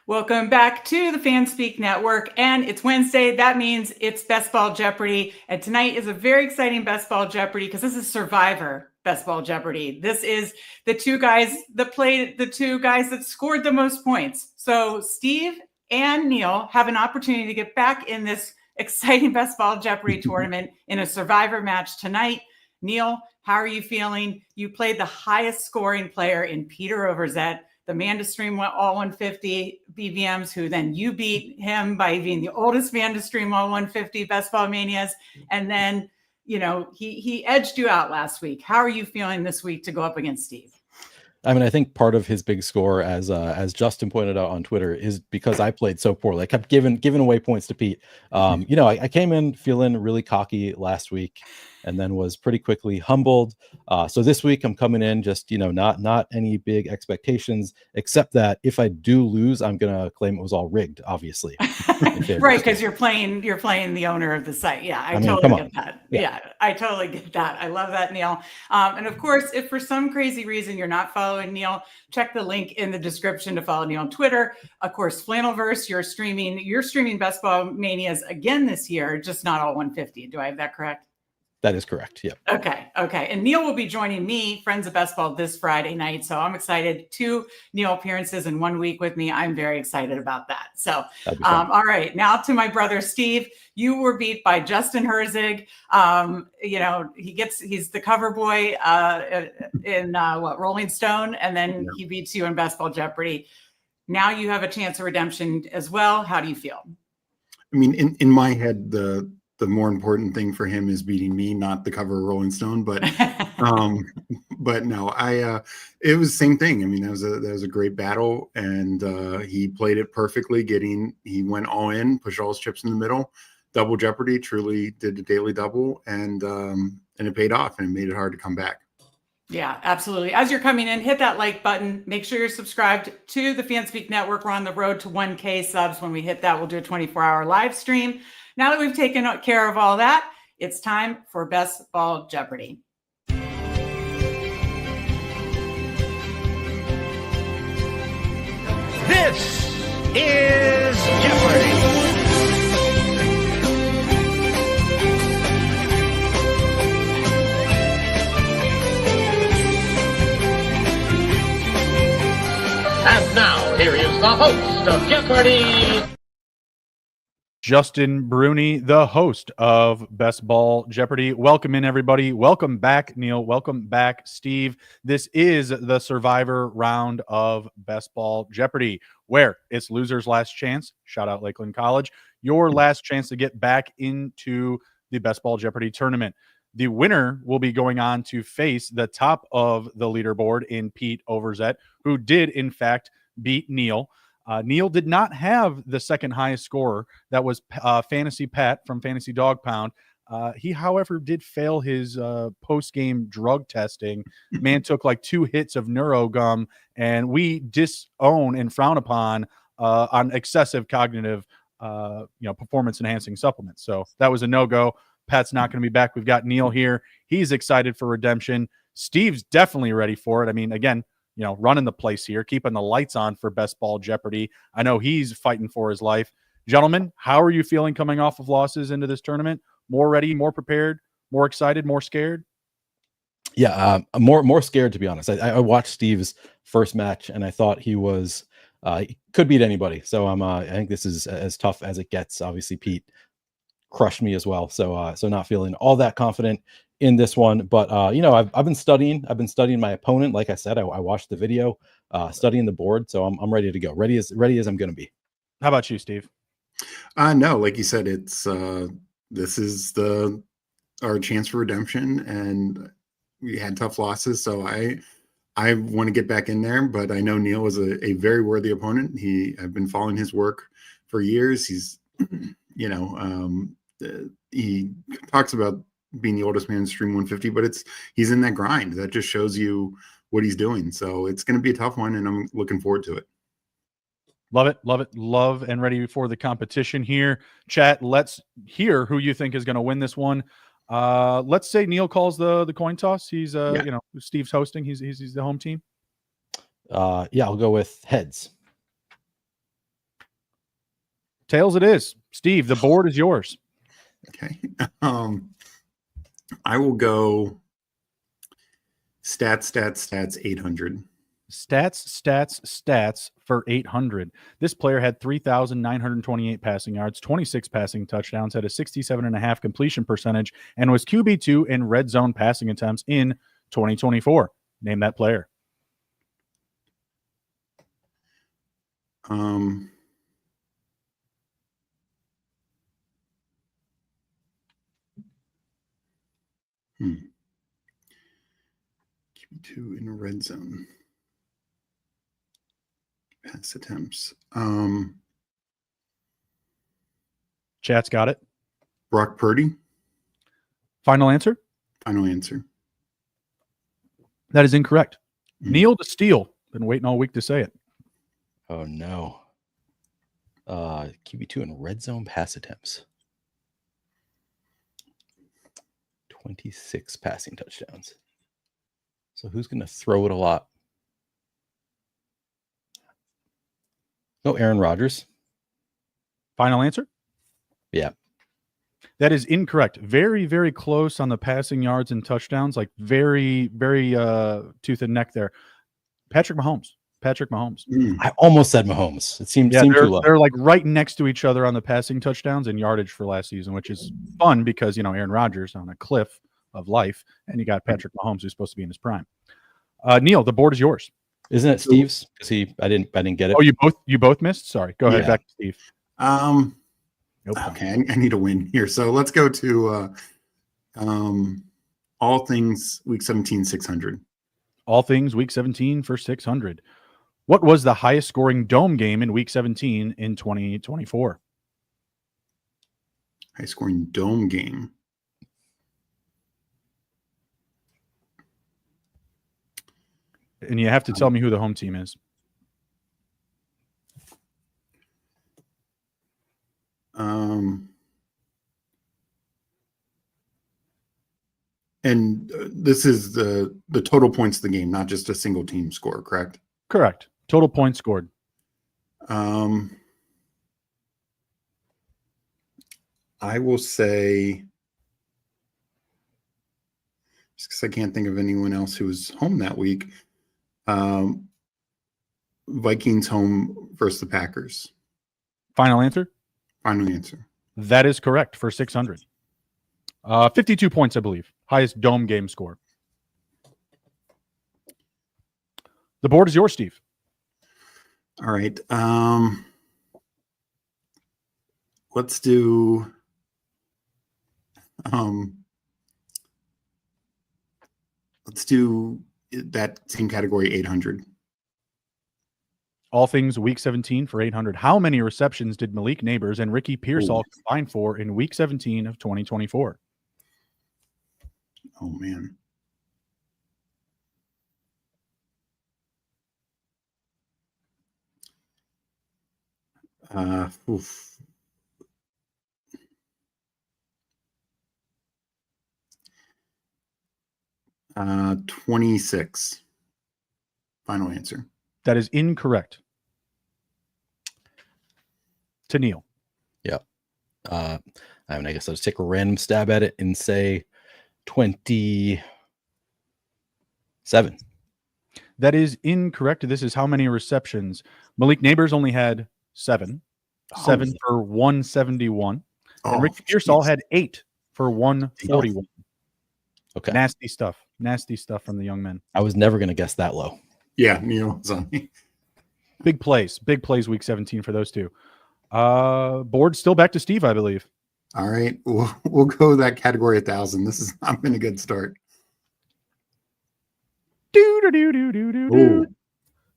Welcome back to the FanSpeak Network, and it's Wednesday. That means it's Best Ball Jeopardy, and tonight is a very exciting Best Ball Jeopardy because this is Survivor Best Ball Jeopardy. This is the two guys that scored the most points. So Steve and Neil have an opportunity to get back in this exciting Best Ball Jeopardy tournament in a Survivor match tonight. Neil, how are you feeling? You played the highest scoring player in Peter Overzet. The man to stream all 150 BVMs, who then you beat him by being the oldest man to stream all 150 Best Ball Manias. And then, he edged you out last week. How are you feeling this week to go up against Steve? I mean, I think part of his big score, as Justin pointed out on Twitter, is because I played so poorly. I kept giving away points to Pete. I came in feeling really cocky last week, and then was pretty quickly humbled. So this week I'm coming in just not any big expectations, except that if I do lose, I'm gonna claim it was all rigged, obviously. Right, because you're playing the owner of the site. Yeah, I totally get that. Yeah, I totally get that. I love that, Neil. And of course, if for some crazy reason you're not following Neil, check the link in the description to follow Neil on Twitter. Of course, Flannelverse, you're streaming Best Ball Manias again this year, just not all 150. Do I have that correct? That is correct. Yeah. Okay. And Neil will be joining me, Friends of Best Ball, this Friday night. So I'm excited. 2 Neil appearances in 1 week with me. I'm very excited about that. So, all right. Now to my brother, Steve. You were beat by Justin Herzig. He's the cover boy in Rolling Stone. And then he beats you in Best Ball Jeopardy. Now you have a chance of redemption as well. How do you feel? I mean, in my head, the more important thing for him is beating me, not the cover of Rolling Stone. But but no, it was the same thing. I mean, that was a great battle, and he played it perfectly. He went all in, pushed all his chips in the middle. Double Jeopardy, truly did a daily double, and it paid off, and it made it hard to come back. Yeah, absolutely. As you're coming in, hit that like button. Make sure you're subscribed to the FanSpeak Network. We're on the road to 1K subs. When we hit that, we'll do a 24-hour live stream. Now that we've taken care of all that, it's time for Best Ball Jeopardy. This is Jeopardy! And now, here is the host of Jeopardy! Justin Bruni, the host of Best Ball Jeopardy. Welcome in, everybody. Welcome back, Neil. Welcome back, Steve. This is the Survivor round of Best Ball Jeopardy, where it's loser's last chance. Shout out Lakeland College. Your last chance to get back into the Best Ball Jeopardy tournament. The winner will be going on to face the top of the leaderboard in Pete Overzet, who did, in fact, beat Neil. Neil did not have the second highest scorer. That was Fantasy Pat from Fantasy Dog Pound. He, however, did fail his post-game drug testing. Man took like 2 hits of Neuro Gum, and we disown and frown upon on excessive cognitive, performance-enhancing supplements. So that was a no-go. Pat's not going to be back. We've got Neil here. He's excited for redemption. Steve's definitely ready for it. I mean, again, running the place here, keeping the lights on for Best Ball Jeopardy. I know he's fighting for his life. Gentlemen, how are you feeling coming off of losses into this tournament? More ready, more prepared, more excited, more scared? Yeah, more scared, to be honest. I watched Steve's first match, and I thought he could beat anybody. So I think this is as tough as it gets. Obviously, Pete crushed me as well. So not feeling all that confident in this one, but I've been studying my opponent. Like I said, I watched the video, studying the board, so I'm ready to go, ready as I'm going to be. How about you, Steve? No, like you said, it's this is our chance for redemption, and we had tough losses, so I want to get back in there. But I know Neil is a very worthy opponent. I've been following his work for years. He's he talks about being the oldest man in Stream 150, but he's in that grind. That just shows you what he's doing. So it's going to be a tough one, and I'm looking forward to it. Love it. Love and ready for the competition here. Chat, let's hear who you think is going to win this one. Let's say Neil calls the coin toss. He's Steve's hosting. He's the home team. Yeah, I'll go with heads. Tails it is. Steve, the board is yours. Okay. I will go stats 800. Stats for 800. This player had 3,928 passing yards, 26 passing touchdowns, had a 67.5 completion percentage, and was QB2 in red zone passing attempts in 2024. Name that player. QB2 in a red zone. Pass attempts. Chat's got it. Brock Purdy. Final answer? Final answer. That is incorrect. Neil to steal. Been waiting all week to say it. Oh no. QB2 in red zone pass attempts. 26 passing touchdowns. So who's going to throw it a lot? No, Aaron Rodgers. Final answer? Yeah. That is incorrect. Very, very close on the passing yards and touchdowns. Like very, very tooth and neck there. Patrick Mahomes. I almost said Mahomes. It seemed too low. They're like right next to each other on the passing touchdowns and yardage for last season, which is fun because, you know, Aaron Rodgers on a cliff of life, and you got Patrick Mahomes who's supposed to be in his prime. Neil, the board is yours. Isn't it Steve's? Because I didn't get it. Oh, you both missed? Sorry. Go ahead. Back to Steve. Okay, I need a win here. So let's go to all things week 17, 600. All things week 17 for 600. What was the highest scoring dome game in week 17 in 2024? High scoring dome game. And you have to tell me who the home team is. And this is the total points of the game, not just a single team score, correct? Correct. Total points scored. I will say, just because I can't think of anyone else who was home that week, Vikings home versus the Packers. Final answer? Final answer. That is correct for 600. 52 points, I believe. Highest dome game score. The board is yours, Steve. All right. Let's do that same category, 800. All things week 17 for 800. How many receptions did Malik Neighbors and Ricky Pearsall combine for in week 17 of 2024? Oh, man. Oof. Uh, 26. Final answer. That is incorrect. To Neil. Yeah. I guess I'll just take a random stab at it and say 27. That is incorrect. This is how many receptions. Malik Neighbors only had 7. 7 for 171. And Ricky Pearsall had 8 for 141. Okay. Nasty stuff. Nasty stuff from the young men. I was never going to guess that low. Yeah, Neil was on me. Big plays week 17 for those two. Board still back to Steve, I believe. All right, we'll go that category 1,000. This has not been a good start.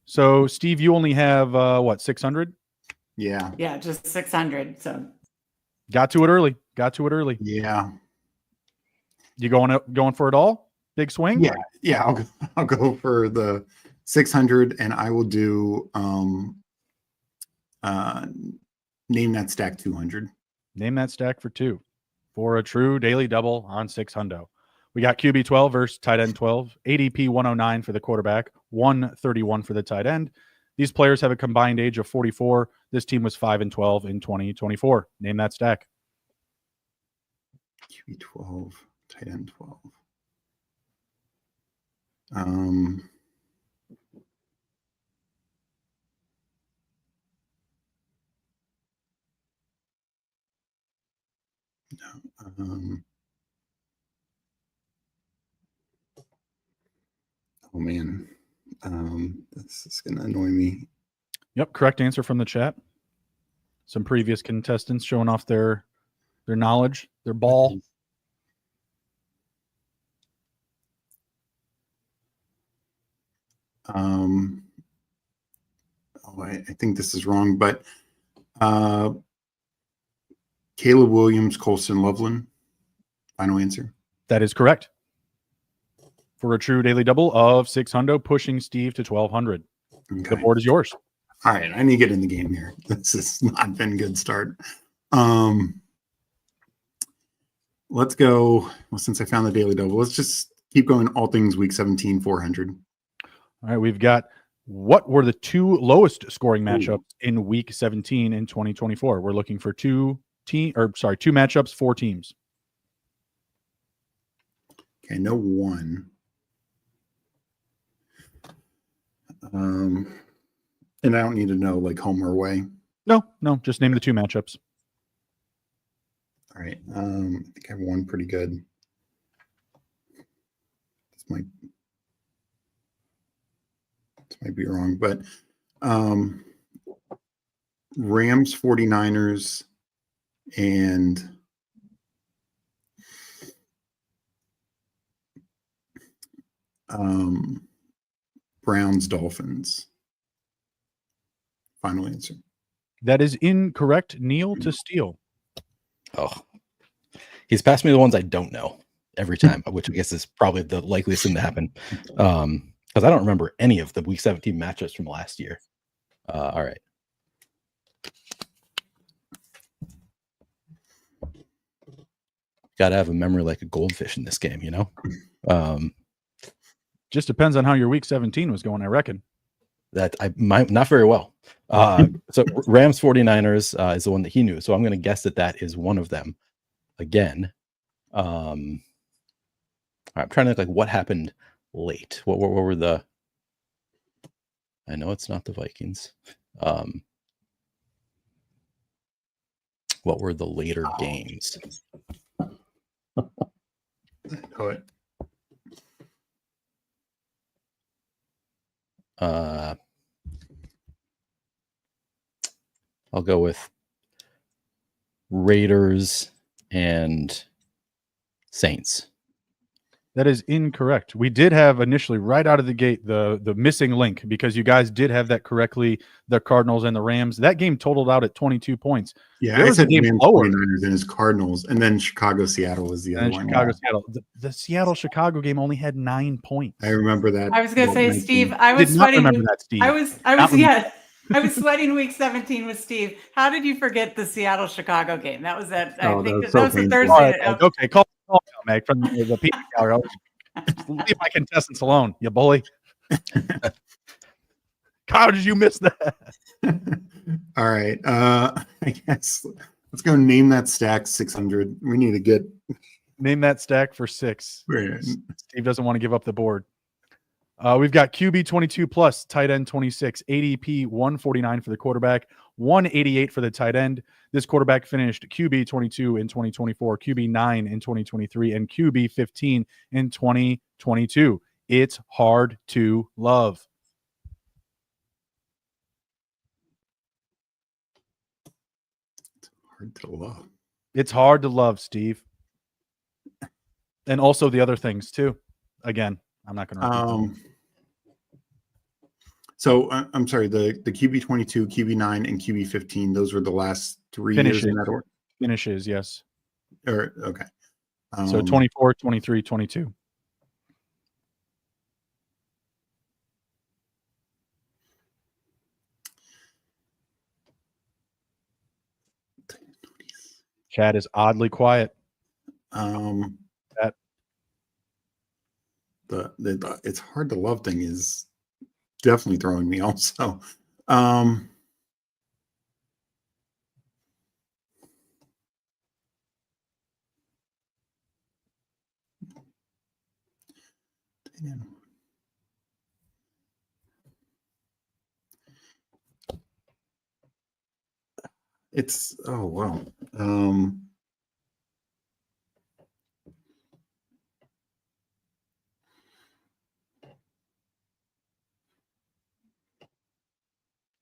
So Steve, you only have 600? Yeah, just 600. So got to it early. Yeah. You going for it all? Big swing? Yeah. I'll go for the 600, and I will do name that stack 200. Name that stack for 2 for a true daily double on 600. We got QB 12 versus tight end 12, ADP 109 for the quarterback, 131 for the tight end. These players have a combined age of 44. This team was 5-12 in 2024. Name that stack. QB 12, tight end 12. Oh man, this is gonna annoy me. Yep, correct answer from the chat. Some previous contestants showing off their knowledge, their ball. I think this is wrong, but Caleb Williams, Colson Loveland. Final answer. That is correct. For a true daily double of 600, pushing Steve to 1,200. Okay. The board is yours. All right, I need to get in the game here. This has not been a good start. Let's go. Well, since I found the daily double, let's just keep going. All things week 17, 400. All right, we've got what were the two lowest scoring matchups in week 17 in 2024? We're looking for two matchups, 4 teams. Okay, no one. And I don't need to know like home or away. No, just name the 2 matchups. All right. I think I have one pretty good. This might be wrong, but Rams 49ers and Browns Dolphins. Final answer. That is incorrect. Neil to steal. Oh, he's passed me the ones I don't know every time, which I guess is probably the likeliest thing to happen. Because I don't remember any of the week 17 matchups from last year. All right. Got to have a memory like a goldfish in this game, you know? Just depends on how your week 17 was going, I reckon. That I might not very well. So Rams 49ers is the one that he knew. So I'm going to guess that is one of them again. I'm trying to think like what happened late. What were the, I know it's not the Vikings. What were the later games? I know it. I'll go with Raiders and Saints. That is incorrect. We did have initially right out of the gate the missing link because you guys did have that correctly. The Cardinals and the Rams. That game totaled out at 22 points. Yeah, there I was a said game Rams, lower. 49ers and his Cardinals, and then Chicago Seattle was the other one. Chicago-Seattle. The Seattle-Chicago game only had 9 points. I remember that. I was going to say, 19. Steve, I was Did not sweating. remember that, Steve. I was sweating week 17 with Steve. How did you forget the Seattle-Chicago game? That was that. I think that was the Thursday. All right, okay, call now, Meg, from the Peak Gallery. Leave my contestants alone, you bully. How did you miss that? All right. I guess let's go name that stack 600. We need to get name that stack for 6. Right. Steve doesn't want to give up the board. We've got QB 22 plus, tight end 26, ADP 149 for the quarterback, 188 for the tight end. This quarterback finished QB 22 in 2024, QB 9 in 2023, and QB 15 in 2022. It's hard to love. Hard to love. It's hard to love, Steve. And also the other things too. Again, I'm not going to repeat them. So I'm sorry, the QB 22, QB 9, and QB 15. Those were the last 3 Finishes. years in that order. Finishes, yes. Or okay. So 24, 23, 22. Chat is oddly quiet. The it's hard to love thing is definitely throwing me also. Um, it's oh wow.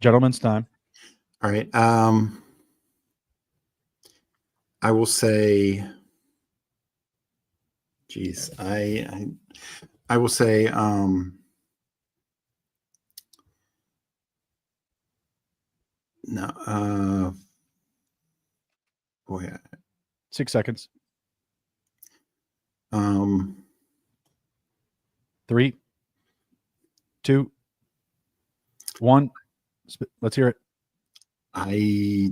Gentlemen's time. All right. I will say, geez, I will say, no, boy, 6 seconds. 3, 3, 2, 1. Let's hear it. I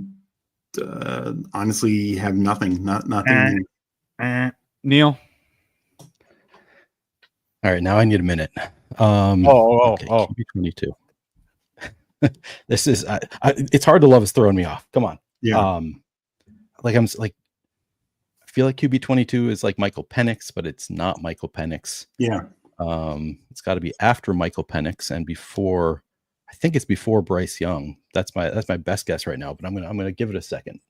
honestly have nothing. Nothing. Neil. All right, now I need a minute. Oh. QB22. This is it's hard to love is throwing me off. Come on. Yeah. I feel like QB22 is like Michael Penix, but it's not Michael Penix. Yeah. It's got to be after Michael Penix and before. I think it's before Bryce Young. That's my best guess right now, but I'm gonna give it a second.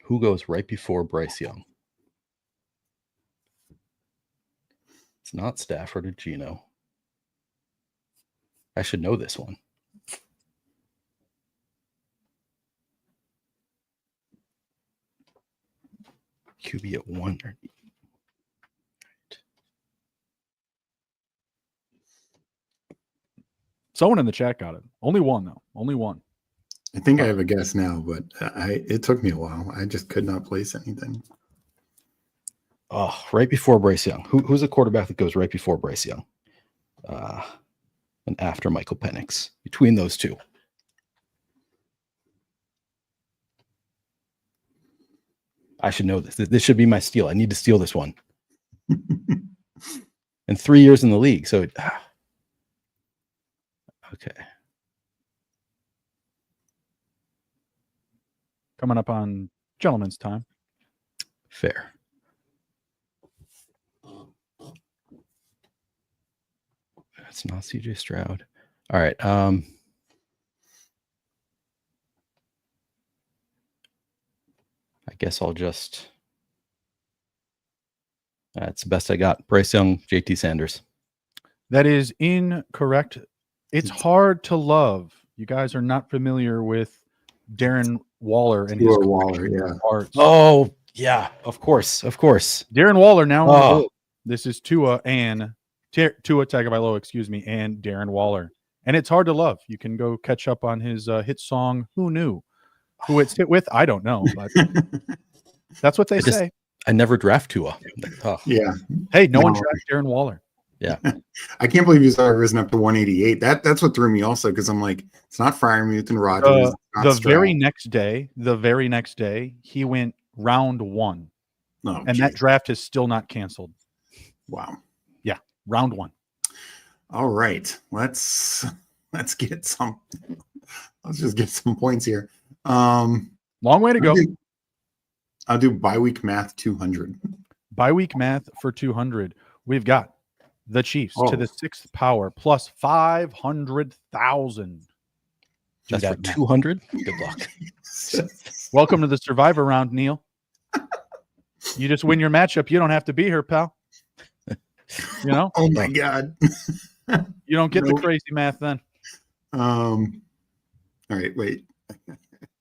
Who goes right before Bryce Young? It's not Stafford or Geno. I should know this one. QB at 1. Someone in the chat got it. Only one, though. Only one. I think I have a guess now, but it took me a while. I just could not place anything. Oh, right before Bryce Young. Who's a quarterback that goes right before Bryce Young? And after Michael Penix. Between those two. I should know this. This should be my steal. I need to steal this one. And 3 years in the league. So, okay. Coming up on gentlemen's time. Fair. That's not CJ Stroud. All right. I guess I'll just. That's the best I got. Bryce Young, JT Sanders. That is incorrect. It's hard to love. You guys are not familiar with Darren Waller and his Waller, yeah. arts. Oh, yeah. Of course. Darren Waller now on the Oh. board. This is Tua Tagovailoa, excuse me, and Darren Waller. And it's hard to love. You can go catch up on his hit song, Who Knew? Who it's hit with, I don't know, but that's what they say. I never draft Tua. Oh. Yeah. Hey, no one drafts Darren Waller. Yeah. I can't believe he's already risen up to 188. That's what threw me also, because I'm like, it's not Freiermuth and Rodgers. The very next day, he went round 1. Oh, and that draft is still not canceled. Wow. Yeah, round 1. All right. Let's get some. Let's just get some points here. Long way to go. I'll do bi-week math 200. Bi-week math for 200. We've got the Chiefs to the 6th power plus 500,000. That's for 200. Good luck. Welcome to the Survivor round, Neil. You just win your matchup. You don't have to be here, pal. You know? Oh my God. You don't get the crazy math then. All right, wait. I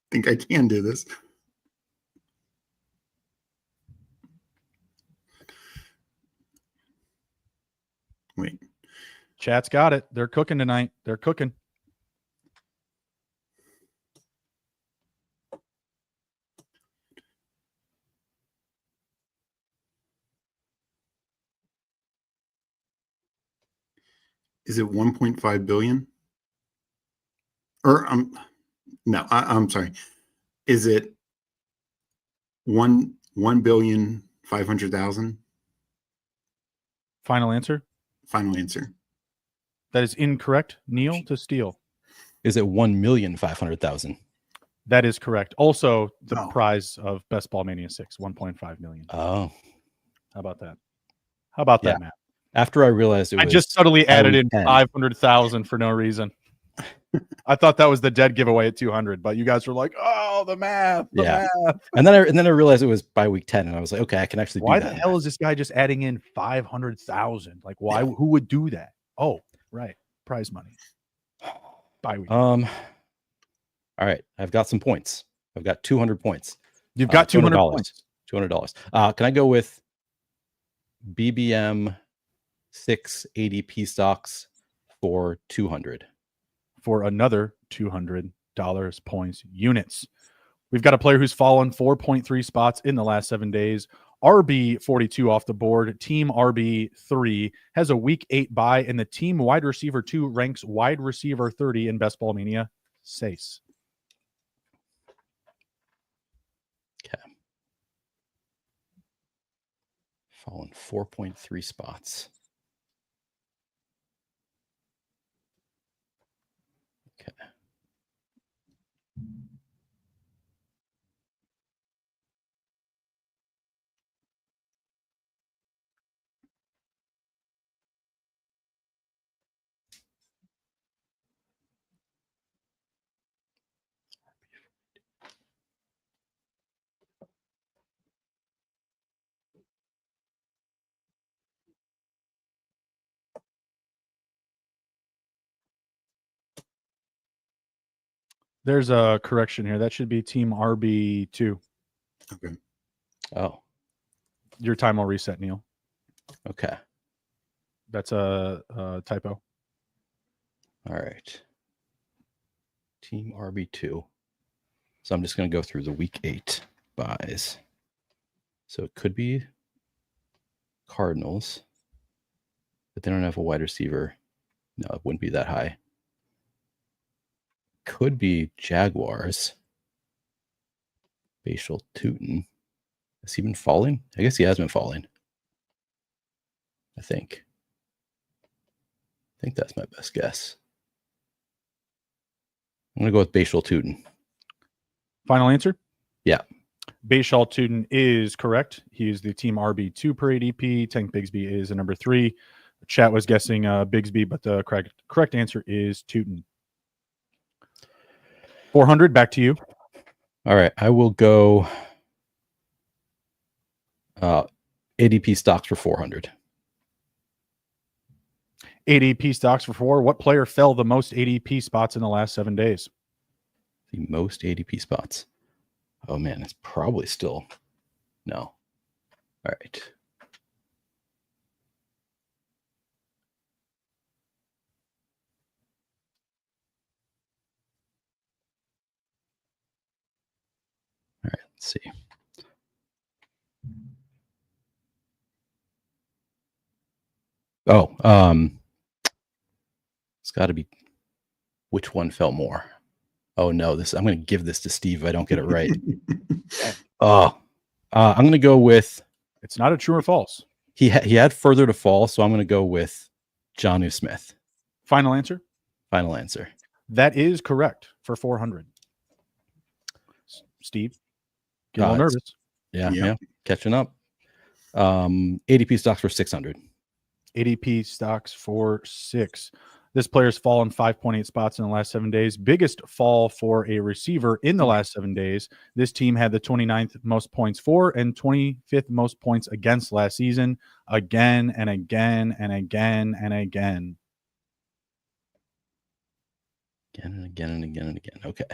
think I can do this. Wait. Chat's got it. They're cooking tonight. They're cooking. Is it 1.5 billion? Or no, I'm sorry. Is it 1,500,000,000? Final answer? Final answer. That is incorrect. Neil to steal. Is it 1,500,000? That is correct. Also, the Oh. prize of Best Ball Mania 6, 1.5 million. Oh, How about that? How about Yeah. that, Matt? after I realized it I was just subtly by added week in 10. 500,000 for no reason. I thought that was the dead giveaway at 200, but you guys were like, "Oh, the math, the Yeah. math." and then I realized it was by week 10, and I was like, okay, I can actually Why do the that. hell is this guy just adding in 500,000? Like, why? Who would do that? Oh, right, prize money. Bye week. All right, I've got some points. I've got 200 points. You've got $200 points. $200. Can I go with BBM 6 ADP stocks for 200? For another $200 points units. We've got a player who's fallen 4.3 spots in the last 7 days. RB42 off the board. Team RB3 has a week 8 bye, and the team wide receiver 2 ranks wide receiver 30 in Best Ball Mania 6. Okay. Fallen 4.3 spots. Okay. There's a correction here. That should be team RB2. Okay. Oh, Your time will reset, Neil. okay. That's a typo. All right. Team RB2. So I'm just going to go through the week 8 buys. So it could be Cardinals, but they don't have a wide receiver. No, it wouldn't be that high. Could be Jaguars. Facial Tootin. Has he been falling? I guess he has been falling. I think that's my best guess. I'm going to go with Bashal Tootin. Final answer? Yeah. Bashal Tootin is correct. He is the team RB2 per ADP. Tank Bigsby is the number 3. The chat was guessing Bigsby, but the correct answer is Tootin. 400, back to you. All right. I will go ADP stocks for 400. ADP stocks for 4. What player fell the most ADP spots in the last 7 days? The most ADP spots. Oh, man. It's probably still. No. All right. All right. Let's see. Oh, it's got to be which one fell more. Oh no, I'm going to give this to Steve if I don't get it right. I'm going to go with. It's not a true or false. He had further to fall, so I'm going to go with Jonnu Smith. Final answer? Final answer. That is correct for 400. Steve, get a little nervous. Yeah, catching up. ADP stocks for 600. ADP stocks for 6. This player's fallen 5.8 spots in the last 7 days. Biggest fall for a receiver in the last 7 days. This team had the 29th most points for and 25th most points against last season. Again and again and again and again. Again and again and again and again. Okay.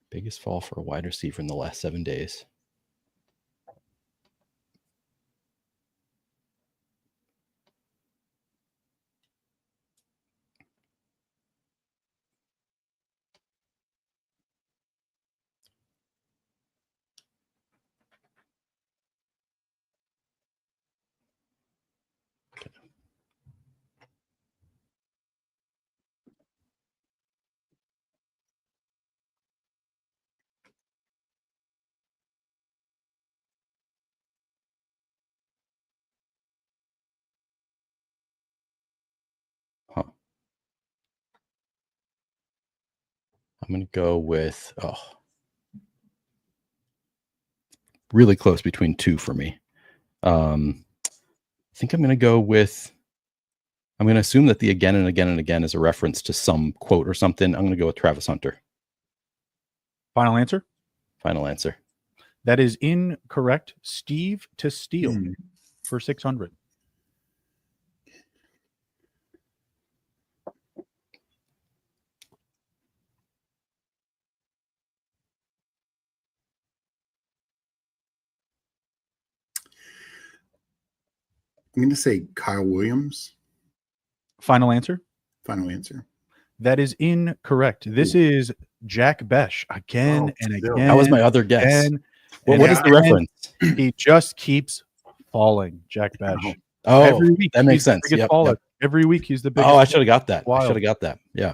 Biggest fall for a wide receiver in the last 7 days. going to go with, really close between two for me. I think I'm going to go with, I'm going to assume that the again and again and again is a reference to some quote or something. I'm going to go with Travis Hunter. Final answer? Final answer. That is incorrect. Steve to steal for 600. I'm going to say Kyle Williams. Final answer? Final answer. That is incorrect. This is Jack Besh again and still. again. That was my other guess. And What is the reference? He just keeps falling, Jack Besh. Oh, Every week that makes he's the sense. biggest Yep, faller. yep. Every week he's the biggest. Oh, I should have got that. Wild. I should have got that. Yeah.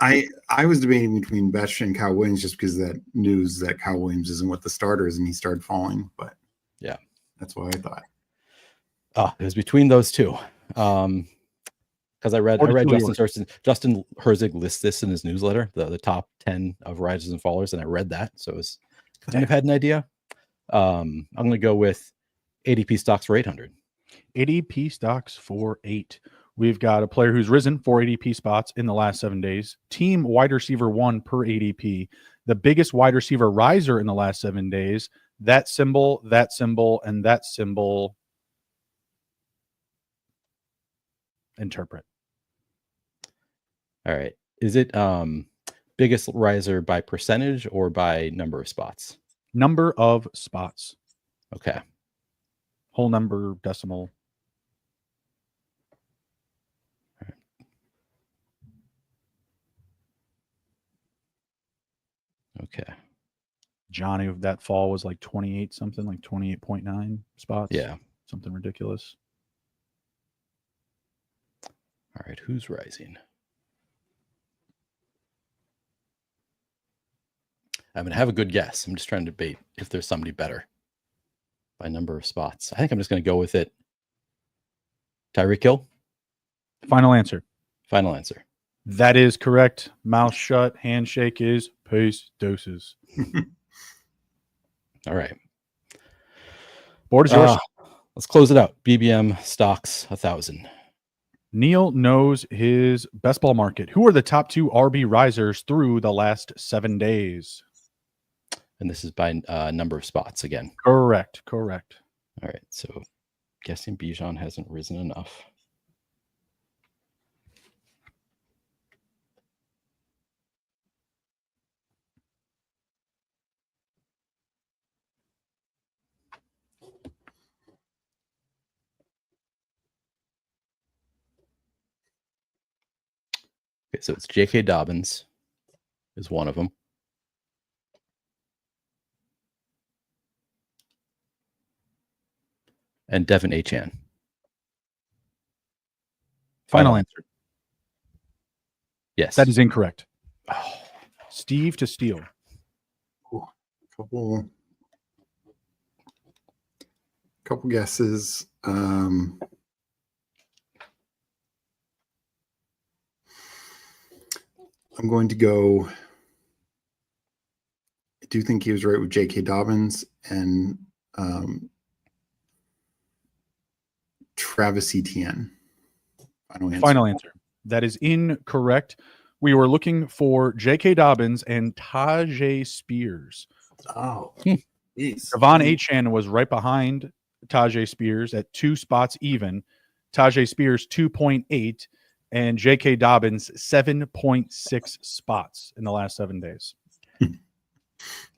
I was debating between Besh and Kyle Williams just because of that news that Kyle Williams isn't with the starters and he started falling. But yeah, that's what I thought. Oh, it was between those two. Because I read Justin Herzig lists this in his newsletter, the top 10 of rises and fallers, and I read that, so it was kind of had an idea. I'm going to go with ADP stocks for 800. ADP stocks for 8. We've got a player who's risen 4 ADP spots in the last 7 days. Team wide receiver 1 per ADP. The biggest wide receiver riser in the last 7 days. That symbol, and that symbol. Interpret. All right. Is it biggest riser by percentage or by number of spots? Number of spots. Okay. Whole number, decimal. All right. Okay. Johnny, that fall was like 28 something, like 28.9 spots. Yeah. Something ridiculous. All right. Who's rising? I'm going to have a good guess. I'm just trying to debate if there's somebody better by number of spots. I think I'm just going to go with it. Tyreek Hill. Final answer. Final answer. That is correct. Mouth shut. Handshake is peace doses. All right. Board is yours. Let's close it out. BBM stocks 1,000. Neil knows his best ball market. Who are the top 2 RB risers through the last 7 days? And this is by number of spots again. Correct. All right. So guessing Bijan hasn't risen enough. Okay, so it's J.K. Dobbins is one of them. And Devin Achane. Final answer. Yes. That is incorrect. Oh, Steve to steal. Couple guesses. I'm going to go. I do think he was right with J.K. Dobbins and Travis Etienne. Final answer. That is incorrect. We were looking for J.K. Dobbins and Tajay Spears. Oh, Devon Achane was right behind Tajay Spears at 2 spots even. Tajay Spears 2.8 and J.K. Dobbins 7.6 spots in the last 7 days.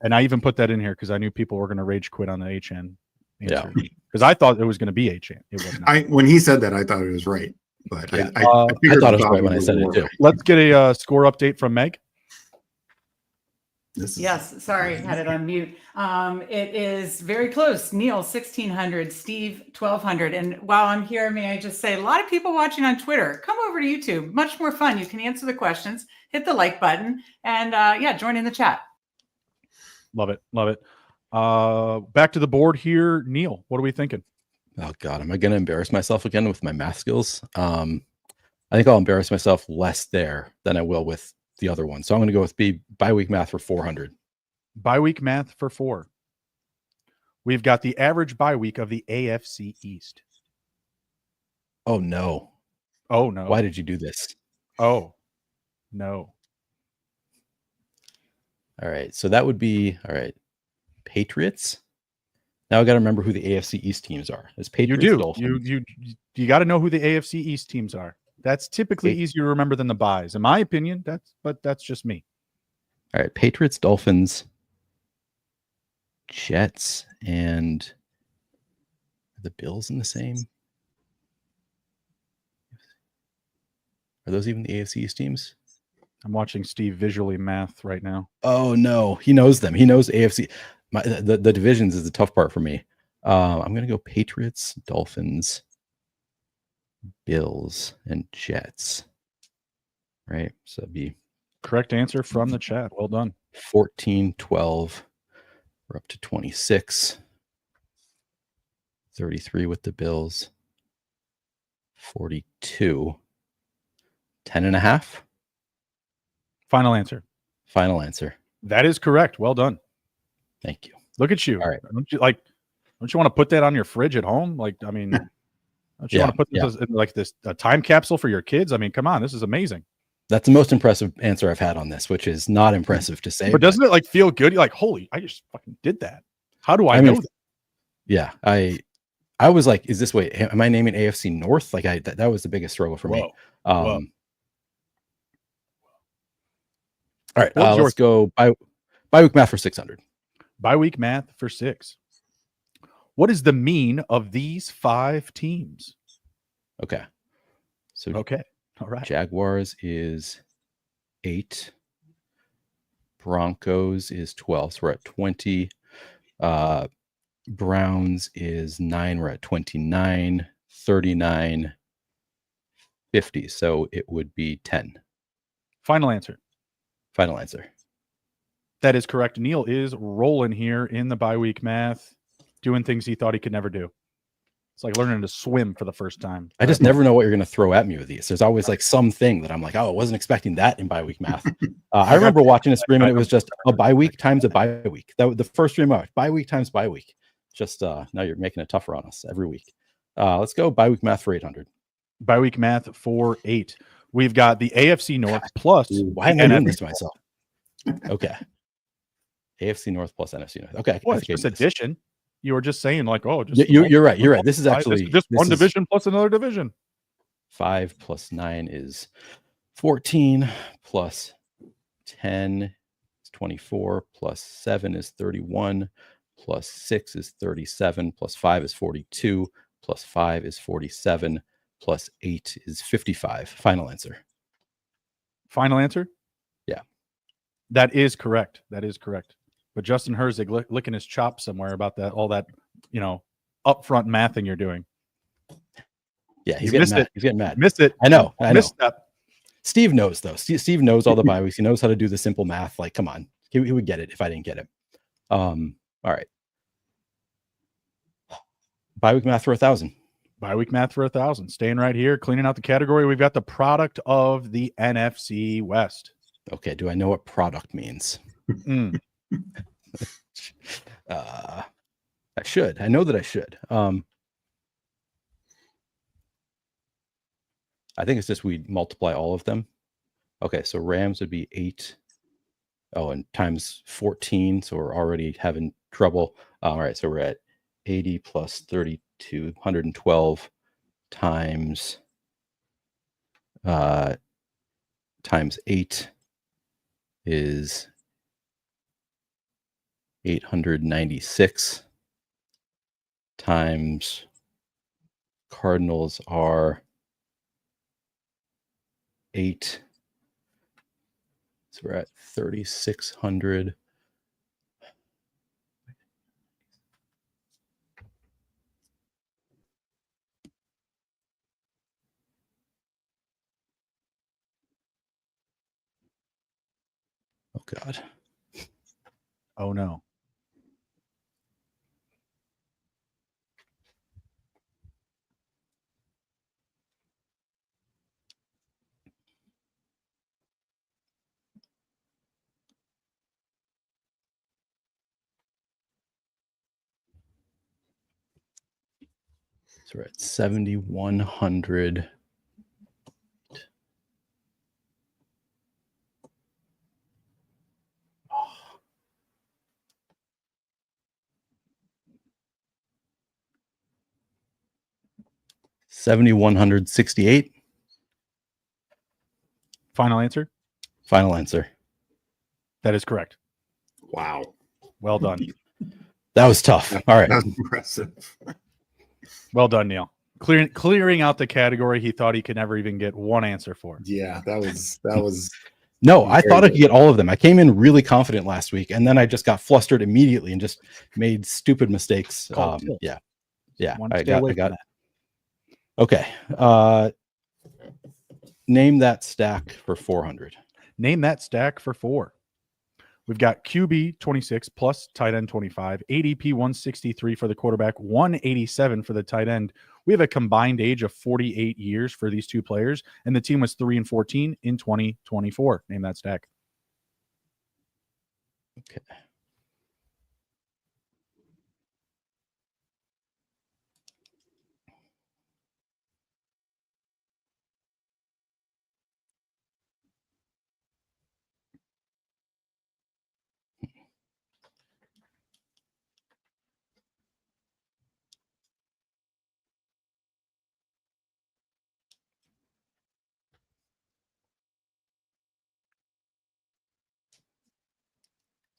And I even put that in here because I knew people were going to rage quit on the Achane answer. Because I thought it was going to be Achane. It was not. When he said that, I thought it was right. But yeah. I thought it was right when I said it too. Let's get a score update from Meg. Yes, sorry, had it on mute. It is very close. Neil, 1,600. Steve, 1,200. And while I'm here, may I just say, a lot of people watching on Twitter, come over to YouTube. Much more fun. You can answer the questions, hit the like button, and join in the chat. Love it. Back to the board here. Neil, what are we thinking? Oh, God. Am I going to embarrass myself again with my math skills? I think I'll embarrass myself less there than I will with the other one. So I'm going to go with bye week math for 400. Bye week math for 4. We've got the average bye week of the AFC East. Oh no. Oh no. Why did you do this? Oh no. All right. So that would be, all right, Patriots. Now I got to remember who the AFC East teams are. It's Patriots, You do. Dolphins. You got to know who the AFC East teams are. That's typically easier to remember than the buys, in my opinion. That's just me. All right, Patriots, Dolphins, Jets, and are the Bills in the same? Are those even the AFC East teams? I'm watching Steve visually math right now. Oh no, he knows them. He knows AFC. The divisions is the tough part for me. I'm gonna go Patriots, Dolphins, Bills, and Jets. Right, so it'd be correct answer from the chat. Well done. 14, 12. We're up to 26. 33 with the Bills. 42. 10.5. Final answer. Final answer. That is correct. Well done. Thank you. Look at you. All right. Don't you want to put that on your fridge at home? Like, I mean, don't you want to put this in like this a time capsule for your kids? I mean, come on, this is amazing. That's the most impressive answer I've had on this, which is not impressive to say. But doesn't it like feel good? You're like, holy, I just fucking did that. How do I know that? Yeah. I was like, is this way? Am I naming AFC North? Like that was the biggest struggle for me. All right. Let's go bye week math for 600. Bye week math for 6. What is the mean of these 5 teams? Okay. So okay. All right. Jaguars is 8. Broncos is 12. So we're at 20. Browns is 9. We're at 29. 39. 50. So it would be 10. Final answer. Final answer. That is correct. Neil is rolling here in the bye week math, doing things he thought he could never do. It's like learning to swim for the first time. I just never know what you're going to throw at me with these. There's always like something that I'm like, oh, I wasn't expecting that in bye week math. I remember watching a stream and it was just a bye week times a bye week. That was the first stream out. Bye week times bye week. Just now you're making it tougher on us every week. Let's go bye week math for 800. Bye week math for 8. We've got the AFC North plus. Why am I doing this to myself? Okay. AFC North plus NFC North. Okay. Well, it's just addition. You were just saying like, oh, just you're right. You're right. This is actually just one division plus another division. 5 plus 9 is 14 plus 10 is 24 plus 7 is 31 plus 6 is 37 plus 5 is 42 plus 5 is 47 plus 8 is 55. Final answer. Final answer? Yeah. That is correct. That is correct. But Justin Herzig licking his chops somewhere about that, all that, upfront mathing you're doing. Yeah, he's getting mad. He's getting mad. Missed it. I know. Misstep. Steve knows, though. Steve knows all the bye weeks. He knows how to do the simple math. Like, come on. He would get it if I didn't get it. All right. Bye week math for 1,000. Bye week math for 1,000. Staying right here, cleaning out the category. We've got the product of the NFC West. Okay. Do I know what product means? I should. I know that I should. I think it's just we multiply all of them. Okay, so Rams would be 8. Oh, and times 14. So we're already having trouble. All right, so we're at 80 plus 32, 112 times 8 is 896 times Cardinals are 8. So we're at 3,600. Oh God. Oh no. So we're at 7,100. $7,168. Final answer? Final answer. That is correct. Wow. Well done. That was tough. All right. That's impressive. Well done, Neil. Clearing out the category he thought he could never even get one answer for. Yeah, that was No, I thought I good. could get all of them. I came in really confident last week, and then I just got flustered immediately and just made stupid mistakes. Called tilt. Yeah. One I stay away got from it. Okay. Name that stack for 400. Name that stack for 4. We've got QB 26 plus tight end 25, ADP 163 for the quarterback, 187 for the tight end. We have a combined age of 48 years for these two players, and the team was 3-14 in 2024. Name that stack. Okay.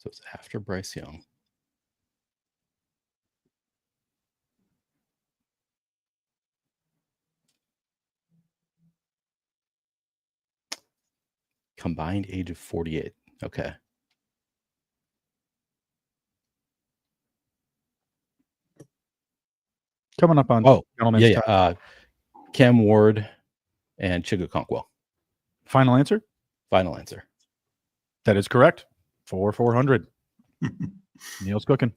So it's after Bryce Young. Combined age of 48. Okay. Coming up on gentlemen's yeah. time. Cam Ward and Chigo Conquo. Final answer? Final answer. That is correct. 400. Neil's cooking.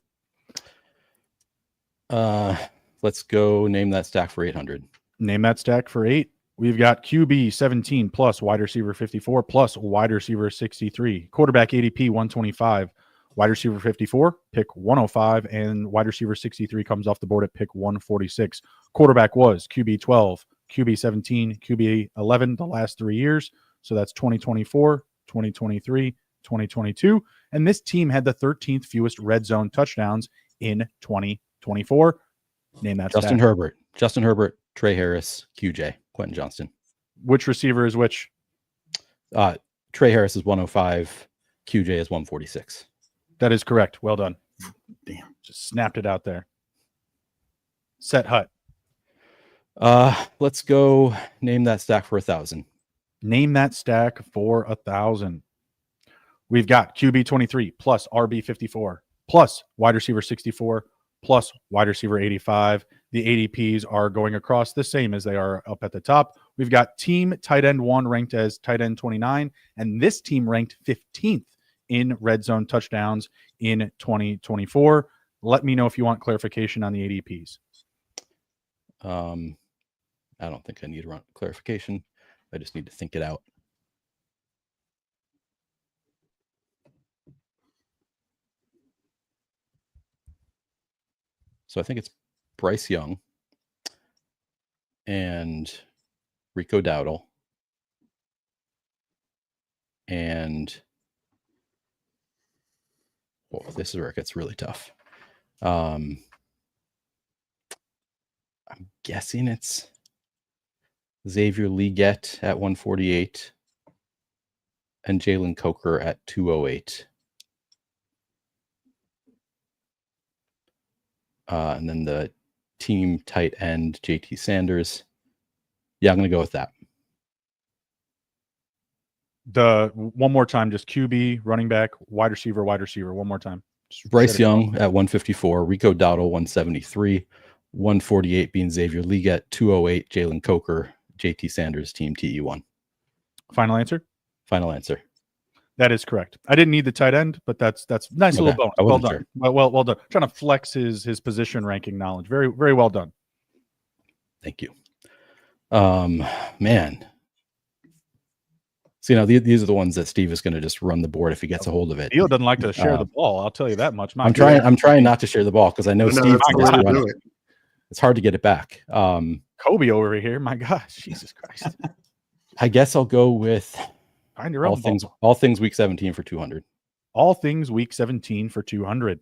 Let's go name that stack for 800. Name that stack for 8. We've got QB 17 plus wide receiver 54 plus wide receiver 63. Quarterback ADP 125. Wide receiver 54, pick 105, and wide receiver 63 comes off the board at pick 146. Quarterback was QB 12, QB 17, QB 11 the last 3 years. So that's 2024, 2023, 2022. And this team had the 13th fewest red zone touchdowns in 2024. Name that Justin stack. Justin Herbert, Trey Harris, QJ, Quentin Johnston. Which receiver is which? Trey Harris is 105, QJ is 146. That is correct. Well done. Damn. Just snapped it out there. Set Hut. Let's go name that stack for 1,000. Name that stack for 1,000. We've got QB 23 plus RB 54 plus wide receiver 64 plus wide receiver 85. The ADPs are going across the same as they are up at the top. We've got team tight end 1 ranked as tight end 29, and this team ranked 15th in red zone touchdowns in 2024. Let me know if you want clarification on the ADPs. I don't think I need clarification. I just need to think it out. So I think it's Bryce Young and Rico Dowdle and this is where it gets really tough. I'm guessing it's Xavier Leggett at 148 and Jalen Coker at 208. And then the team tight end, JT Sanders. Yeah, I'm going to go with that. One more time, just QB, running back, wide receiver. One more time. Bryce Young at 154, Rico Dowdle 173, 148 being Xavier Leggett, 208 Jalen Coker, JT Sanders, team TE1. Final answer? Final answer. That is correct. I didn't need the tight end, but that's nice little bonus. Well done. Sure. Well done. Trying to flex his position ranking knowledge. Very, very well done. Thank you. Man. So, these are the ones that Steve is going to just run the board if he gets a hold of it. Neil doesn't like to share the ball. I'll tell you that much. I'm trying not to share the ball because I know Steve's going to run it. it's hard to get it back. Kobe over here. My gosh, Jesus Christ. I guess I'll go with Find your own all things week 17 for 200. All things week 17 for 200.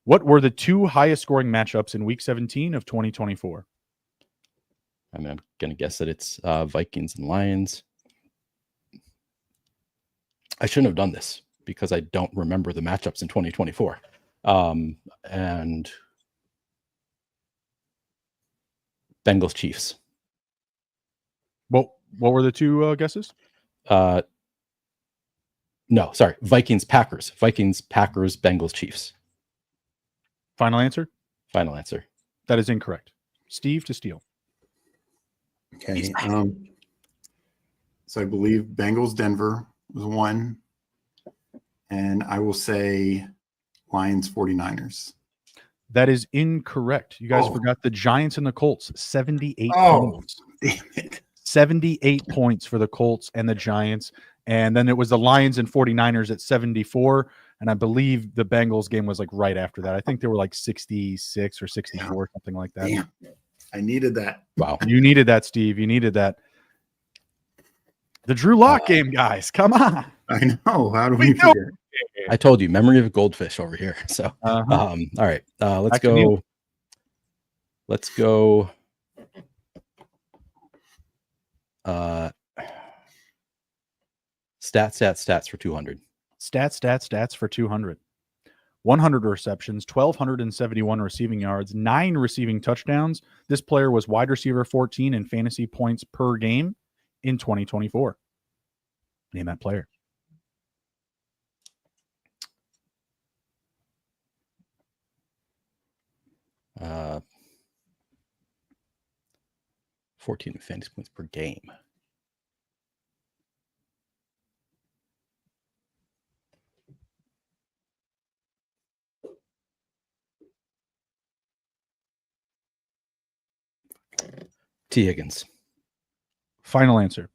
What were the two highest scoring matchups in week 17 of 2024? I mean, I'm going to guess that it's Vikings and Lions. I shouldn't have done this because I don't remember the matchups in 2024. And Bengals Chiefs. What were the two guesses? No, sorry. Vikings Packers. Vikings Packers Bengals Chiefs. Final answer? Final answer. That is incorrect. Steve to steal. Okay. So I believe Bengals Denver was one. And I will say Lions 49ers. That is incorrect. You guys forgot the Giants and the Colts. 78 points. Damn it. 78 points for the Colts and the Giants. And then it was the Lions and 49ers at 74. And I believe the Bengals game was like right after that. I think they were like 66 or 64, something like that. Damn. I needed that. Wow. You needed that, Steve. You needed that. The Drew Lock game, guys. Come on. I know. How do we forget? I told you, memory of a goldfish over here. So, all right. Let's go. Let's go. Stats for 200. Stats for 200. 100 receptions, 1,271 receiving yards, 9 receiving touchdowns. This player was wide receiver 14 in fantasy points per game in 2024. Name that player. Uh, 14 fantasy points per game. T. Higgins. Final answer.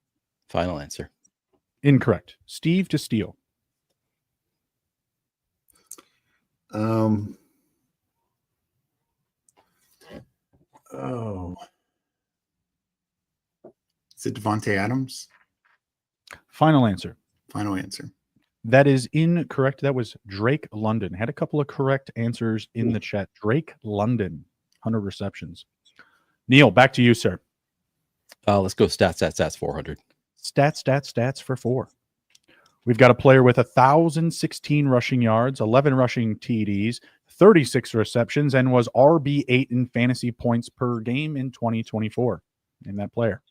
Final answer. Incorrect. Steve to steal. Is it Devontae Adams? Final answer. Final answer. That is incorrect. That was Drake London. Had a couple of correct answers in the chat. Drake London, 100 receptions. Neil, back to you, sir. Let's go stats 400. Stats for 4. We've got a player with 1,016 rushing yards, 11 rushing TDs, 36 receptions, and was RB8 in fantasy points per game in 2024. Name that player.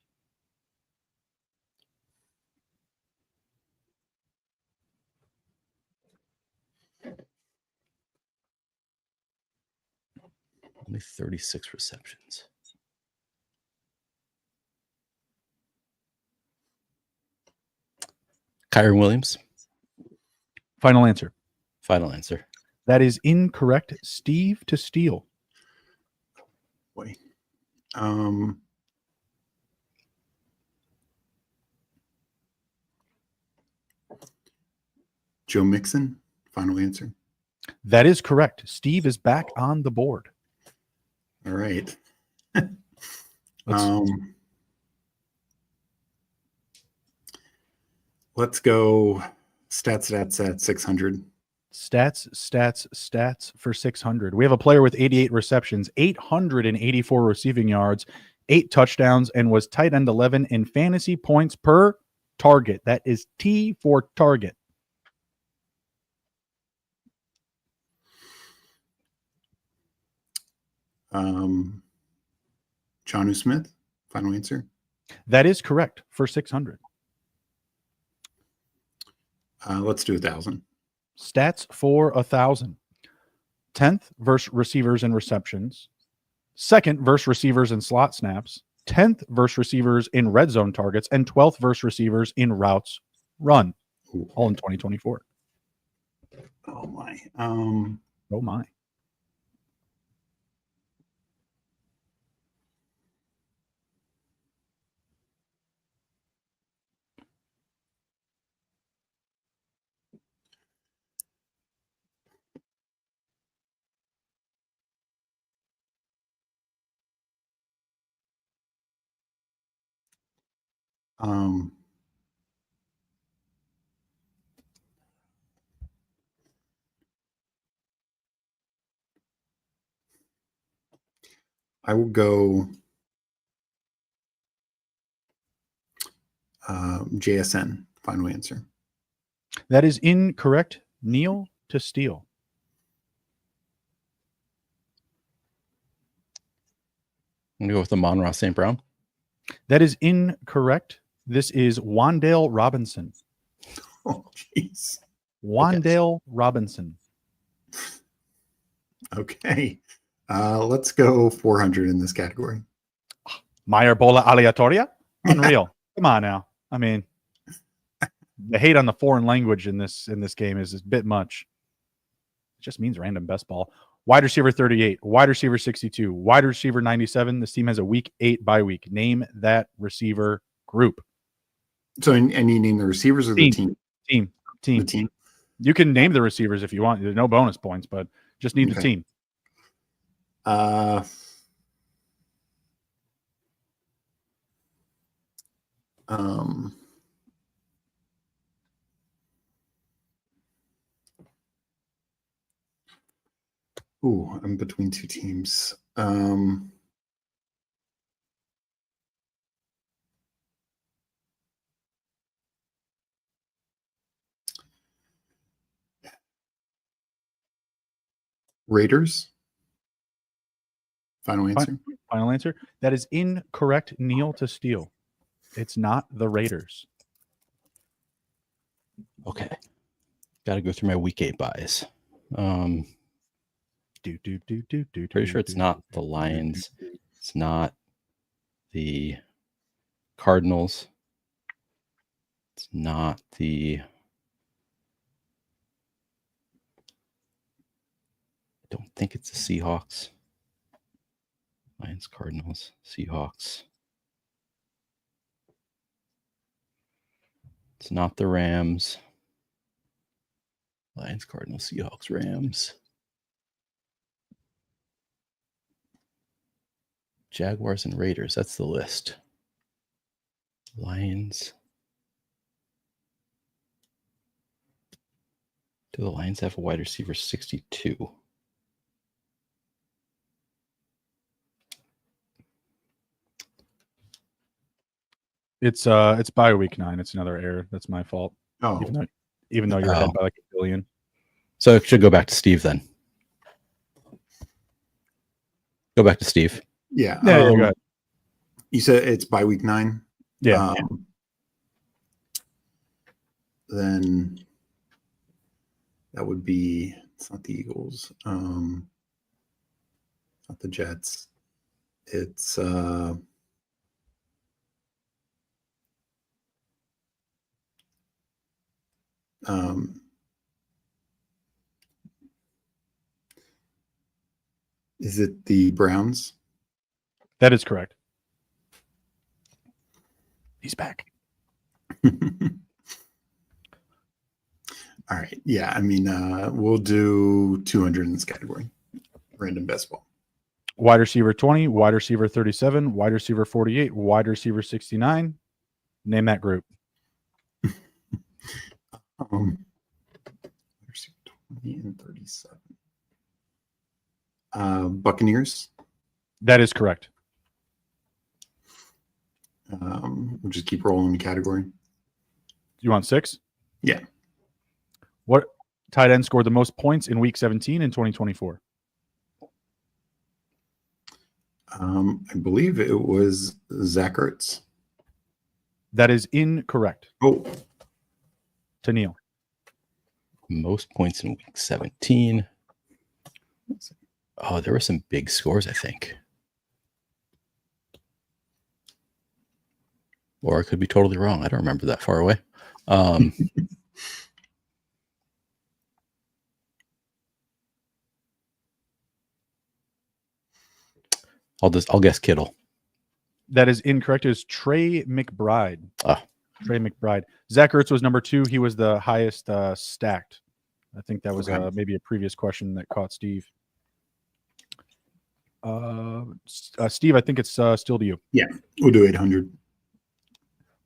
Only 36 receptions. Kyron Williams. Final answer. Final answer. That is incorrect. Steve to steal. Boy. Joe Mixon. Final answer. That is correct. Steve is back on the board. All right. Let's go stats at 600. Stats for 600. We have a player with 88 receptions, 884 receiving yards, 8 touchdowns, and was tight end 11 in fantasy points per target. That is T for target. Jonnu Smith. Final answer. That is correct for 600. Let's do 1,000. Stats for 1,000. 10th versus receivers and receptions. 2nd versus receivers and slot snaps. 10th versus receivers in red zone targets. And 12th versus receivers in routes run. All in 2024. Oh, my. Oh, my. I will go JSN. Final answer. That is incorrect. Neil to steal. I'm gonna go with the Monroe St. Brown. That is incorrect. This is Wandale Robinson. Oh, jeez. Wandale Robinson. Okay. Let's go 400 in this category. Meyer Bola Aleatoria? Unreal. Come on now. I mean, the hate on the foreign language in this game is a bit much. It just means random best ball. Wide receiver 38, wide receiver 62, wide receiver 97. This team has a week 8 bye week. Name that receiver group. So, and you name the receivers or the team? Team. The team. You can name the receivers if you want. There's no bonus points, but just need the team. Ooh, I'm between two teams. Raiders. Final answer. Final answer. That is incorrect. Neil to steal. It's not the Raiders. Okay. Got to go through my week 8 buys. Pretty sure it's not the Lions. It's not the Cardinals. It's not the... I don't think it's the Seahawks. Lions, Cardinals, Seahawks. It's not the Rams. Lions, Cardinals, Seahawks, Rams. Jaguars and Raiders. That's the list. Lions. Do the Lions have a wide receiver 62? It's bye week 9. It's another error. That's my fault. Oh, Even though you're ahead by like a billion. So it should go back to Steve then. Go back to Steve. yeah. Yeah, go ahead. You said it's by week 9. Yeah. Then that would be, it's not the Eagles. Not the Jets. It's is it the Browns? That is correct. He's back. All right. Yeah. I mean, we'll do 200 in this category. Random best ball. Wide receiver 20, wide receiver 37, wide receiver 48, wide receiver 69. Name that group. Receiver 20 and 37. Buccaneers. That is correct. We'll just keep rolling the category. You want 6? Yeah. What tight end scored the most points in week 17 in 2024? I believe it was Zach Ertz. That is incorrect. Oh, To Neil. Most points in week 17. Oh, there were some big scores, I think. Or I could be totally wrong. I don't remember that far away. I'll guess Kittle. That is incorrect. It is Trey McBride. Ah. Trey McBride. Zach Ertz was number 2. He was the highest stacked. I think that was maybe a previous question that caught Steve. Steve, I think it's still to you. yeah. We'll do 800.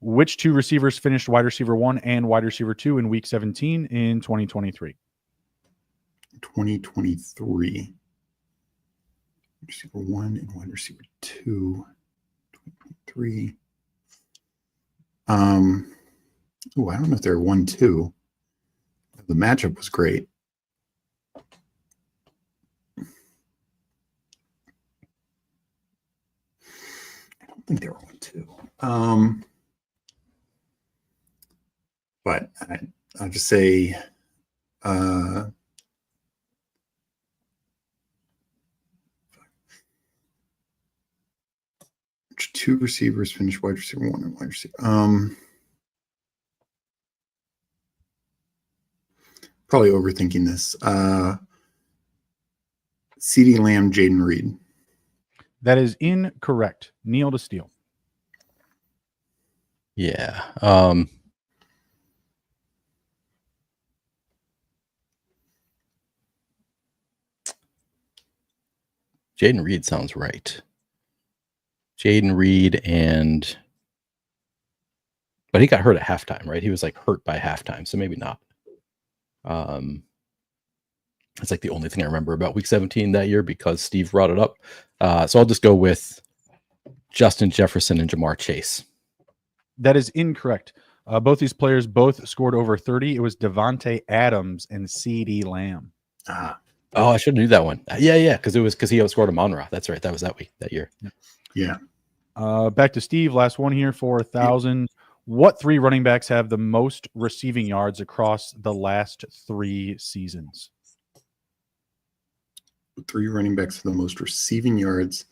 Which two receivers finished wide receiver 1 and wide receiver 2 in week 17 in 2023? 2023. Wide receiver 1 and wide receiver 2. 2023. I don't know if they're 1-2. The matchup was great. I don't think they were 1-2. But I'll just say two receivers finished wide receiver 1 and wide receiver. Probably overthinking this. CeeDee Lamb, Jaden Reed. That is incorrect. Neil to steal. Yeah. Jaden Reed sounds right. Jaden Reed but he got hurt at halftime, right? He was like hurt by halftime, so maybe not. It's like the only thing I remember about week 17 that year because Steve brought it up. So I'll just go with Justin Jefferson and Jamar Chase. That is incorrect. Both these players both scored over 30. It was Devontae Adams and CeeDee Lamb. Oh, I should have knew that one. Yeah, because he outscored Amon-Ra. That's right. That was that year. Yeah. Back to Steve. Last one here for 1,000. What three running backs have the most receiving yards across the last 3 seasons? Three running backs for the most receiving yards.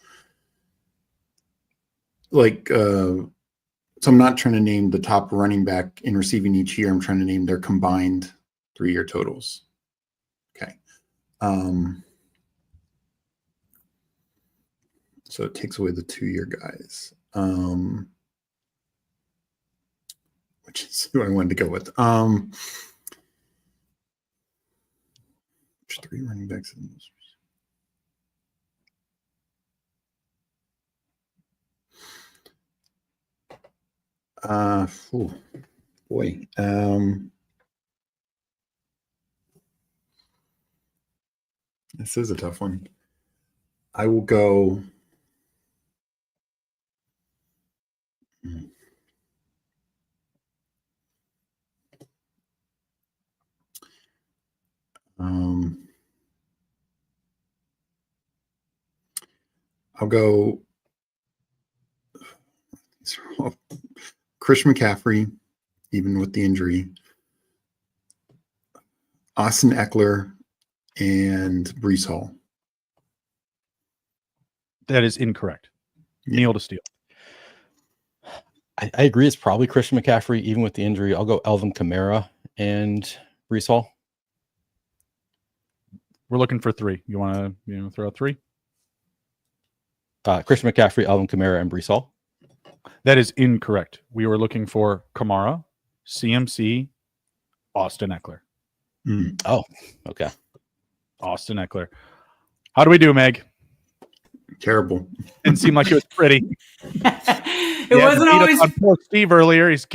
So I'm not trying to name the top running back in receiving each year. I'm trying to name their combined 3-year totals. Okay. So it takes away the 2-year guys. Which is who I wanted to go with. Which 3 running backs in the most? Boy. This is a tough one. I will go. I'll go Chris McCaffrey, even with the injury, Austin Eckler, and Breece Hall. That is incorrect. Yeah. Neil to steal. I agree. It's probably Christian McCaffrey, even with the injury. I'll go Alvin Kamara and Breece Hall. We're looking for 3. You want to throw out 3? Christian McCaffrey, Alvin Kamara, and Breece Hall. That is incorrect. We were looking for Kamara, CMC, Austin Eckler. Oh, okay. Austin Eckler. How do we do, Meg? Terrible. Didn't seem like it was pretty. It wasn't always on poor Steve earlier. He's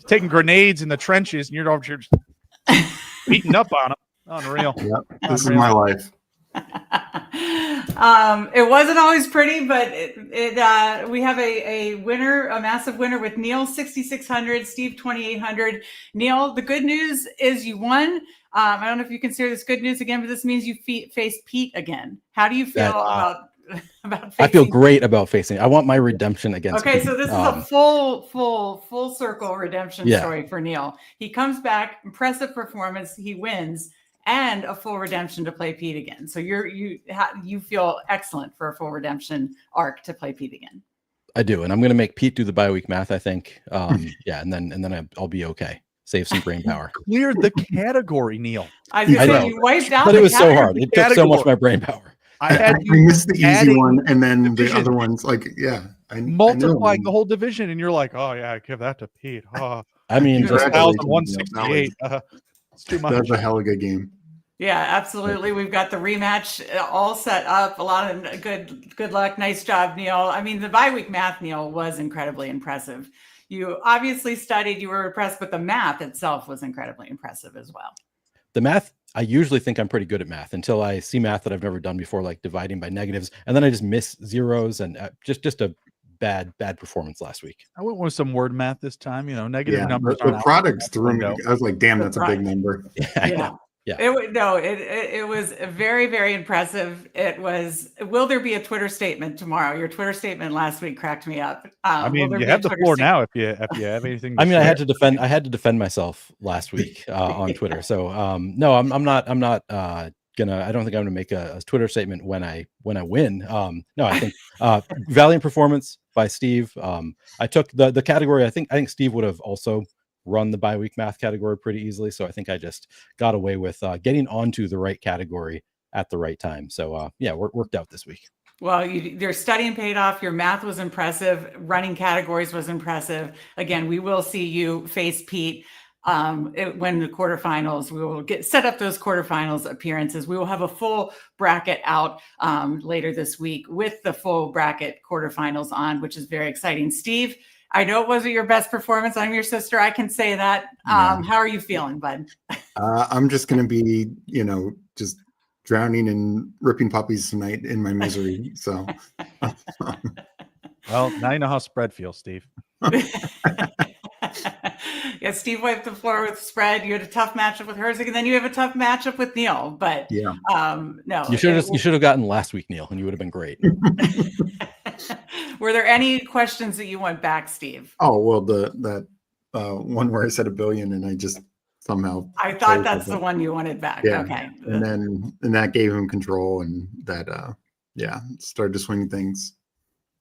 taking grenades in the trenches, and you're over here just beating up on him. Unreal. Yep. This is my life. It wasn't always pretty, but we have a winner, a massive winner with Neil 6,600, Steve 2,800. Neil, the good news is you won. I don't know if you consider this good news again, but this means you face Pete again. How do you feel about facing? I feel great about facing. I want my redemption against Okay, Pete. so this is a full circle redemption Yeah. story for Neil. He comes back, impressive performance, he wins, and a full redemption to play Pete again. So you feel excellent for a full redemption arc to play Pete again. I do, and I'm going to make Pete do the bye-week math. I think, yeah, and then I'll be okay. Save some brain power. Cleared the category, Neil. I was going to say, you wiped out But the it was so category. hard. It took so much of my brain power. I missed the easy adding one, and then division. the other ones, multiplying the whole division, and you're like, oh yeah, give that to Pete. Oh, I mean, just 1,168. It's too much. That's a hell of a good game. Yeah, absolutely. We've got the rematch all set up. A lot of good luck. Nice job, Neil. I mean, the bye week math, Neil, was incredibly impressive. You obviously studied, you were impressed, but the math itself was incredibly impressive as well. The math, I usually think I'm pretty good at math until I see math that I've never done before, like dividing by negatives, and then I just miss zeros, and just a bad performance last week. I went with some word math this time. Negative Yeah, numbers. the products threw me. window. I was like, damn, that's a big number. Yeah. It was very, very impressive. It was, will there be a Twitter statement tomorrow? Your Twitter statement last week cracked me up. I mean, you have the floor now if you have anything. I mean, I had to defend myself last week on Twitter. So no, I'm not I don't think I'm gonna make a Twitter statement when I win. No, I think valiant performance by Steve. I took the category. I think Steve would have also run the bye-week math category pretty easily. So I think I just got away with getting onto the right category at the right time. So yeah, worked out this week. Well, your studying paid off. Your math was impressive. Running categories was impressive. Again, we will see you face Pete when the quarterfinals. We will set up those quarterfinals appearances. We will have a full bracket out later this week with the full bracket quarterfinals on, which is very exciting. Steve, I know it wasn't your best performance. I'm your sister. I can say that. How are you feeling, bud? I'm just going to be, just drowning in ripping puppies tonight in my misery. So, well, now you know how spread feels, Steve. Yeah, Steve wiped the floor with spread. You had a tough matchup with Herzig, and then you have a tough matchup with Neil. But yeah, no, you should have gotten last week, Neil, and you would have been great. Were there any questions that you went back, Steve? Oh well, that one where I said $1 billion, and I just somehow I thought that's the one you wanted back. Yeah. Okay, and that gave him control, and that started to swing things.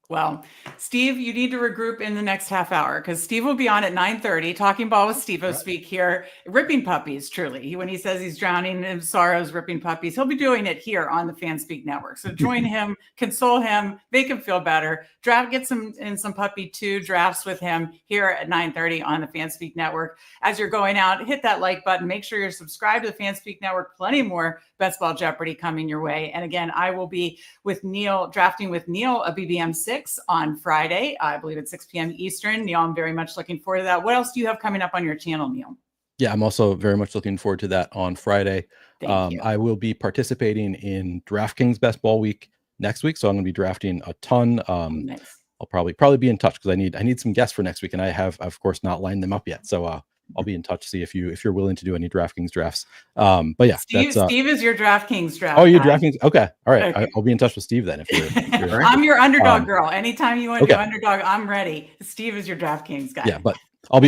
Well, Steve, you need to regroup in the next half hour because Steve will be on at 9:30 talking ball with Steve Speak here, ripping puppies, truly. When he says he's drowning in sorrows, ripping puppies, he'll be doing it here on the Fan Speak Network. So join him, console him, make him feel better. Get some puppy 2 drafts with him here at 9:30 on the Fan Speak Network. As you're going out, hit that like button. Make sure you're subscribed to the Fan Speak Network. Plenty more Best Ball Jeopardy coming your way. And again, I will be with Neil, drafting with Neil, a BBM 6 on Friday. I believe at 6 p.m. Eastern. Neil, I'm very much looking forward to that. What else do you have coming up on your channel, Neil? Yeah, I'm also very much looking forward to that on Friday. Thank you. I will be participating in DraftKings Best Ball Week next week, so I'm going to be drafting a ton. Nice. I'll probably be in touch because I need some guests for next week, and I have, of course, not lined them up yet. So I'll be in touch, see if you're willing to do any DraftKings drafts. But yeah, Steve is your DraftKings draft. Oh, you're DraftKings. Okay, all right. Okay. I'll be in touch with Steve then. If you're right. I'm your underdog girl. Anytime you want to okay. do underdog, I'm ready. Steve is your DraftKings guy. Yeah, but I'll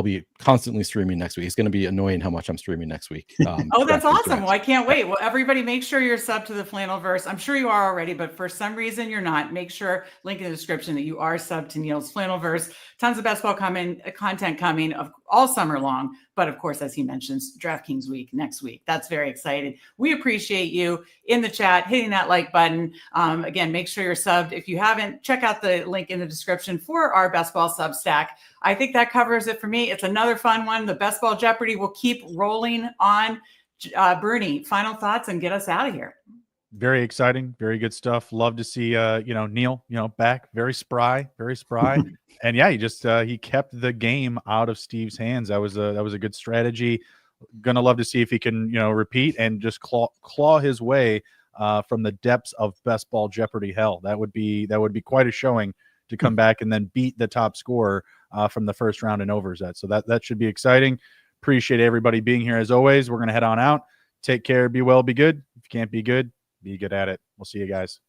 be constantly streaming next week. It's going to be annoying how much I'm streaming next week. Oh, that's awesome. Well, I can't wait. Well, everybody make sure you're sub to the Flannelverse. I'm sure you are already, but for some reason you're not. Make sure, link in the description, that you are sub to Neil's Flannelverse. Tons of best ball content coming all summer long. But of course, as he mentions, DraftKings week next week. That's very exciting. We appreciate you in the chat, hitting that like button. Again, make sure you're subbed. If you haven't, check out the link in the description for our Best Ball Substack. I think that covers it for me. It's another fun one. The Best Ball Jeopardy will keep rolling on. Bernie, final thoughts and get us out of here. Very exciting, very good stuff. Love to see Neil, back, very spry. And yeah, he kept the game out of Steve's hands. That was a good strategy. Gonna love to see if he can, repeat and just claw his way from the depths of Best Ball Jeopardy hell. That would be quite a showing to come back and then beat the top scorer from the first round and overs. So that should be exciting. Appreciate everybody being here as always. We're gonna head on out. Take care. Be well. Be good. If you can't be good at it. We'll see you guys.